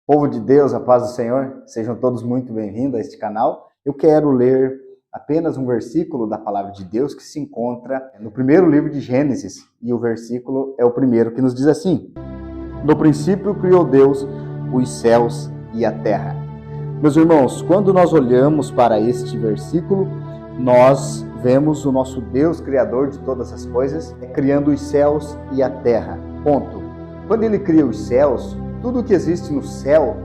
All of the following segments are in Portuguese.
Povo de Deus, a paz do Senhor, sejam todos muito bem-vindos a este canal. Eu quero ler apenas um versículo da palavra de Deus que se encontra no primeiro livro de Gênesis, e o versículo é o primeiro que nos diz assim: No princípio criou Deus os céus e a terra. Meus irmãos, quando nós olhamos para este versículo, nós vemos o nosso Deus, Criador de todas as coisas, criando os céus e a terra. Ponto. Quando Ele cria os céus, tudo que existe no céu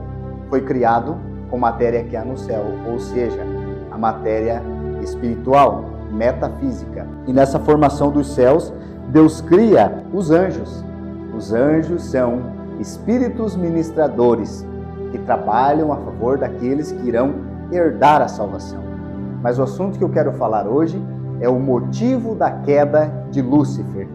foi criado com matéria que há no céu, ou seja, a matéria espiritual, metafísica. E nessa formação dos céus, Deus cria os anjos. Os anjos são espíritos ministradores que trabalham a favor daqueles que irão herdar a salvação. Mas o assunto que eu quero falar hoje é o motivo da queda de Lúcifer.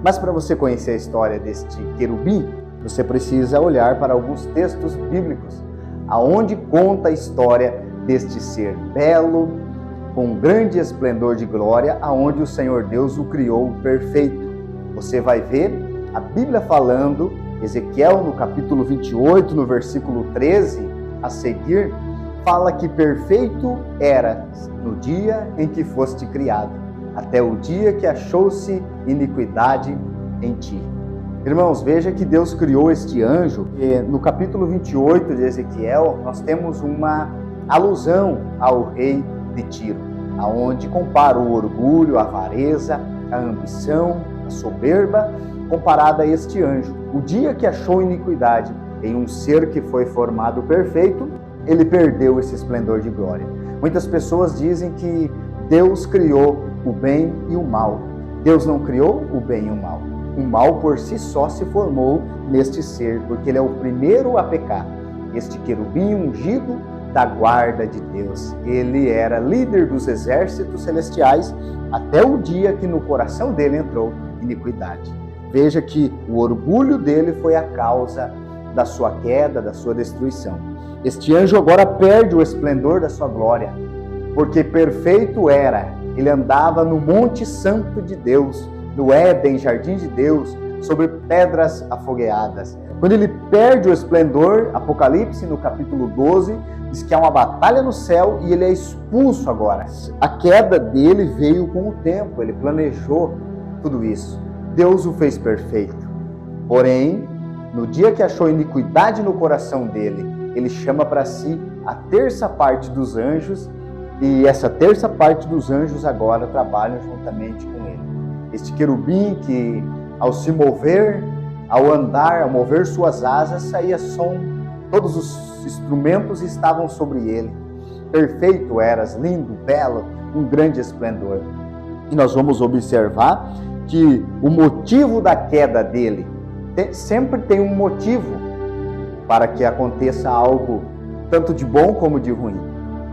Mas para você conhecer a história deste querubim, você precisa olhar para alguns textos bíblicos, aonde conta a história deste ser belo, com grande esplendor de glória, aonde o Senhor Deus o criou perfeito. Você vai ver a Bíblia falando, Ezequiel no capítulo 28, no versículo 13, a seguir, fala que perfeito era no dia em que foste criado, até o dia que achou-se iniquidade em ti. Irmãos, veja que Deus criou este anjo, e no capítulo 28 de Ezequiel, nós temos uma alusão ao rei de Tiro, aonde compara o orgulho, a avareza, a ambição, a soberba, comparada a este anjo. O dia que achou iniquidade em um ser que foi formado perfeito, ele perdeu esse esplendor de glória. Muitas pessoas dizem que Deus criou o bem e o mal. Deus não criou o bem e o mal. O mal por si só se formou neste ser, porque ele é o primeiro a pecar. Este querubim ungido da guarda de Deus. Ele era líder dos exércitos celestiais até o dia que no coração dele entrou iniquidade. Veja que o orgulho dele foi a causa da sua queda, da sua destruição. Este anjo agora perde o esplendor da sua glória, porque perfeito era. Ele andava no Monte Santo de Deus, no Éden, Jardim de Deus, sobre pedras afogueadas. Quando ele perde o esplendor, Apocalipse, no capítulo 12, diz que há uma batalha no céu e ele é expulso agora. A queda dele veio com o tempo, ele planejou tudo isso. Deus o fez perfeito. Porém, no dia que achou iniquidade no coração dele, ele chama para si a terça parte dos anjos, e essa terça parte dos anjos agora trabalham juntamente com ele. Este querubim que, ao se mover, ao andar, ao mover suas asas, saía som, todos os instrumentos estavam sobre ele. Perfeito eras, lindo, belo, um grande esplendor. E nós vamos observar que o motivo da queda dele sempre tem um motivo para que aconteça algo tanto de bom como de ruim.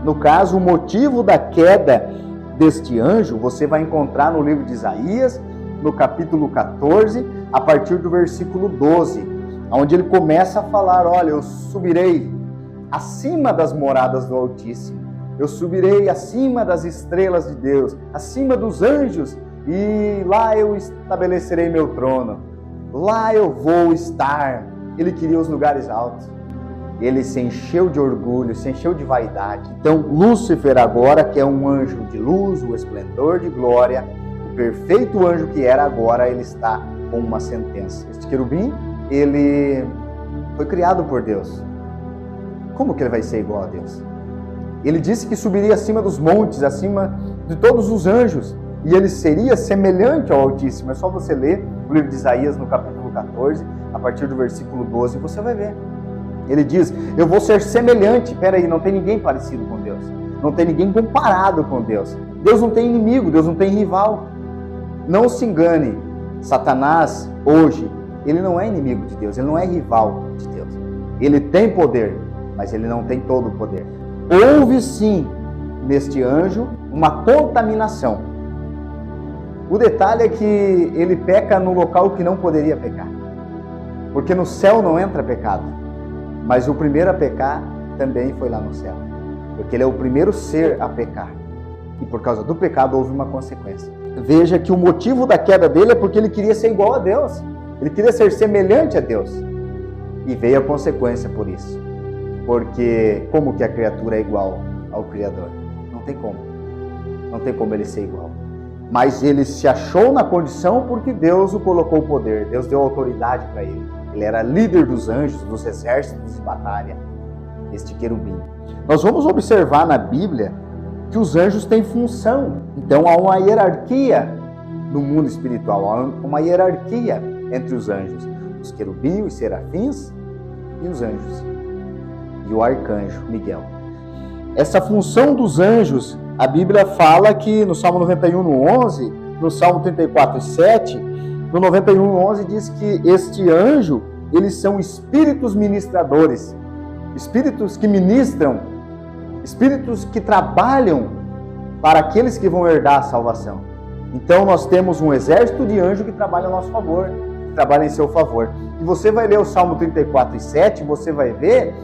No caso, o motivo da queda deste anjo, você vai encontrar no livro de Isaías, no capítulo 14, a partir do versículo 12, onde ele começa a falar: olha, eu subirei acima das moradas do Altíssimo, eu subirei acima das estrelas de Deus, acima dos anjos, e lá eu estabelecerei meu trono, lá eu vou estar. Ele queria os lugares altos. Ele se encheu de orgulho, se encheu de vaidade. Então, Lúcifer agora, que é um anjo de luz, o esplendor de glória, o perfeito anjo que era agora, ele está com uma sentença. Este querubim, ele foi criado por Deus. Como que ele vai ser igual a Deus? Ele disse que subiria acima dos montes, acima de todos os anjos, e ele seria semelhante ao Altíssimo. É só você ler o livro de Isaías no capítulo 14, a partir do versículo 12, você vai ver. Ele diz: eu vou ser semelhante. Peraí, não tem ninguém parecido com Deus. Não tem ninguém comparado com Deus. Deus não tem inimigo, Deus não tem rival. Não se engane, Satanás hoje, ele não é inimigo de Deus, ele não é rival de Deus. Ele tem poder, mas ele não tem todo o poder. Houve sim, neste anjo, uma contaminação. O detalhe é que ele peca no local que não poderia pecar. Porque no céu não entra pecado. Mas o primeiro a pecar também foi lá no céu. Porque ele é o primeiro ser a pecar. E por causa do pecado houve uma consequência. Veja que o motivo da queda dele é porque ele queria ser igual a Deus. Ele queria ser semelhante a Deus. E veio a consequência por isso. Porque como que a criatura é igual ao Criador? Não tem como. Não tem como ele ser igual. Mas ele se achou na condição porque Deus o colocou o poder. Deus deu autoridade para ele. Ele era líder dos anjos, dos exércitos de batalha. Este querubim. Nós vamos observar na Bíblia que os anjos têm função. Então há uma hierarquia no mundo espiritual. Há uma hierarquia entre os anjos. Os querubins, os serafins e os anjos. E o arcanjo Miguel. Essa função dos anjos, a Bíblia fala que no Salmo 91, no 11, no Salmo 34, 7, no 91, 11 diz que este anjo, eles são espíritos ministradores, espíritos que ministram, espíritos que trabalham para aqueles que vão herdar a salvação. Então nós temos um exército de anjos que trabalha a nosso favor, que trabalha em seu favor. E você vai ler o Salmo 34, 7, você vai ver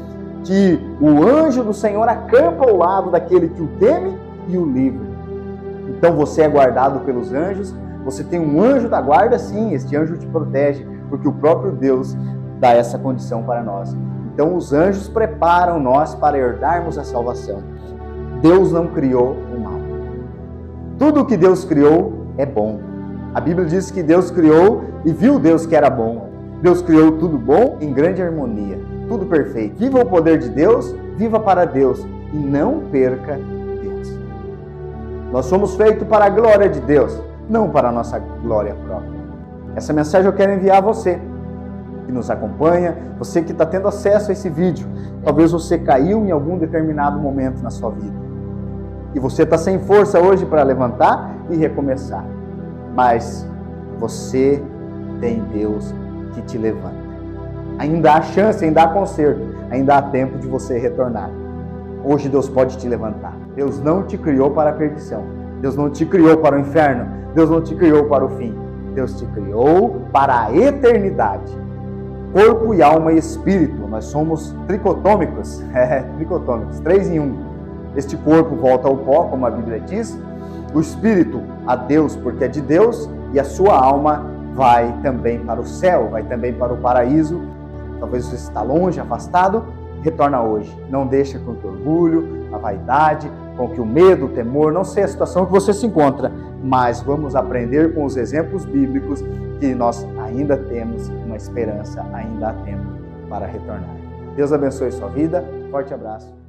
que o anjo do Senhor acampa ao lado daquele que o teme e o livre. Então você é guardado pelos anjos, você tem um anjo da guarda, sim, este anjo te protege, porque o próprio Deus dá essa condição para nós. Então os anjos preparam nós para herdarmos a salvação. Deus não criou o mal. Tudo que Deus criou é bom. A Bíblia diz que Deus criou e viu Deus que era bom. Deus criou tudo bom em grande harmonia, tudo perfeito. Viva o poder de Deus, viva para Deus e não perca Deus. Nós somos feitos para a glória de Deus, não para a nossa glória própria. Essa mensagem eu quero enviar a você que nos acompanha, você que está tendo acesso a esse vídeo. Talvez você caiu em algum determinado momento na sua vida e você está sem força hoje para levantar e recomeçar. Mas você tem Deus que te levanta. Ainda há chance, ainda há conserto, ainda há tempo de você retornar. Hoje Deus pode te levantar. Deus não te criou para a perdição. Deus não te criou para o inferno. Deus não te criou para o fim. Deus te criou para a eternidade. Corpo e alma e espírito. Nós somos tricotômicos. Tricotômicos, 3 em 1. Este corpo volta ao pó, como a Bíblia diz. O espírito a Deus, porque é de Deus. E a sua alma vai também para o céu, vai também para o paraíso. Talvez você está longe, afastado, retorna hoje. Não deixa com que o orgulho, a vaidade, com que o medo, o temor, não sei a situação que você se encontra, mas vamos aprender com os exemplos bíblicos que nós ainda temos uma esperança, ainda há tempo para retornar. Deus abençoe sua vida, forte abraço.